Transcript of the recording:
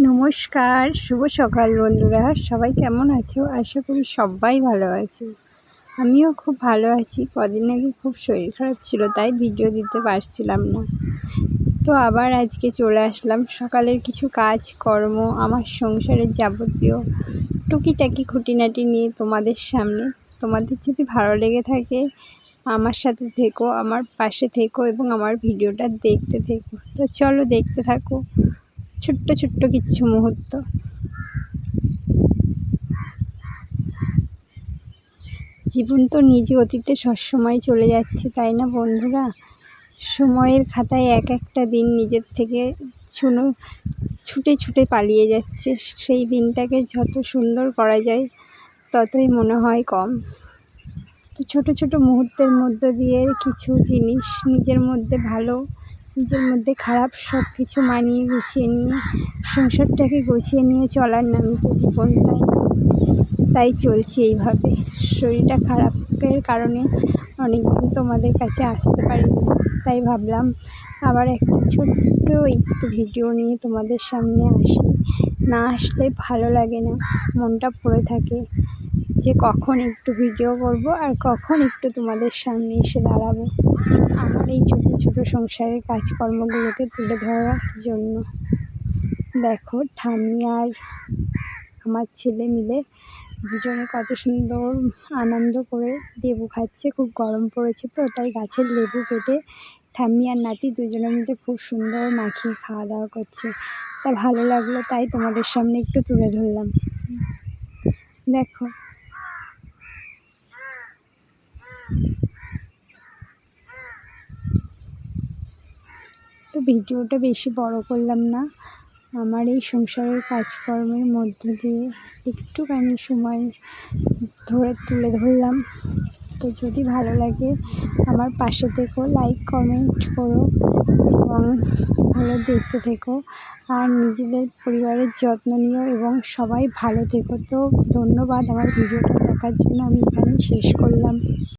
নমস্কার, শুভ সকাল বন্ধুরা। সবাই কেমন আছো? আশা করি সবাই ভালো আছো। আমিও খুব ভালো আছি। কদিন আগে খুব শরীর খারাপ ছিল, তাই ভিডিও দিতে পারছিলাম না। তো আবার আজকে চলে আসলাম সকালের কিছু কাজকর্ম, আমার সংসারের যাবতীয় টুকিটাকি খুঁটিনাটি নিয়ে তোমাদের সামনে। তোমাদের যদি ভালো লেগে থাকে আমার সাথে থেকো, আমার পাশে থেকো এবং আমার ভিডিওটা দেখতে থেকো। তো চলো দেখতে থাকো ছোট্ট ছোট্ট কিছু মুহূর্ত। জীবন তো নিজ গতিতে সবসময় চলে যাচ্ছে, তাই না বন্ধুরা? সময়ের খাতায় এক একটা দিন নিজের থেকে ছুটে ছুটে পালিয়ে যাচ্ছে। সেই দিনটাকে যত সুন্দর করা যায় ততই মনে হয় কম। তো ছোট ছোট মুহূর্তের মধ্য দিয়ে কিছু জিনিস নিজের মধ্যে ভালো, নিজের মধ্যে খারাপ সব কিছু মানিয়ে গুছিয়ে নিয়ে সংসারটাকে গুছিয়ে নিয়ে চলার নামই তো জীবন, তাই চলছি এইভাবে। শরীরটা খারাপের কারণে অনেকদিন তোমাদের কাছে আসতে পারিনি, তাই ভাবলাম আবার একটা ছোট্ট একটু ভিডিও নিয়ে তোমাদের সামনে আসি। না আসলে ভালো লাগে না, মনটা পড়ে থাকে যে কখন একটু ভিডিও করব আর কখন একটু তোমাদের সামনে এসে দাঁড়াবো আমার এই ছোটো ছোটো সংসারের কাজকর্মগুলোকে তুলে ধরার জন্য। দেখো, ঠাম্মি আর আমার ছেলে মিলে দুজনে কত সুন্দর আনন্দ করে লেবু খাচ্ছে। খুব গরম পড়েছে তো, তাই গাছের লেবু কেটে ঠাম্মি আর নাতি দুজনে মিলে খুব সুন্দর মাখিয়ে খাওয়া দাওয়া করছে। তা ভালো লাগলো, তাই তোমাদের সামনে একটু তুলে ধরলাম। দেখো, তো ভিডিওটা বেশি বড় করলাম না। আমার এই সংসারের কাজকর্মের মধ্য দিয়ে একটুখানি সময় ধরে তুলে ধরলাম। তো যদি ভালো লাগে আমার পাশে থেকো, লাইক কমেন্ট করো এবং ভালো দেখতে থেকো। আর নিজেদের পরিবারের যত্ন নিও এবং সবাই ভালো থেকো। তো ধন্যবাদ আমার ভিডিওটা দেখার জন্য। আমি এখানেই শেষ করলাম।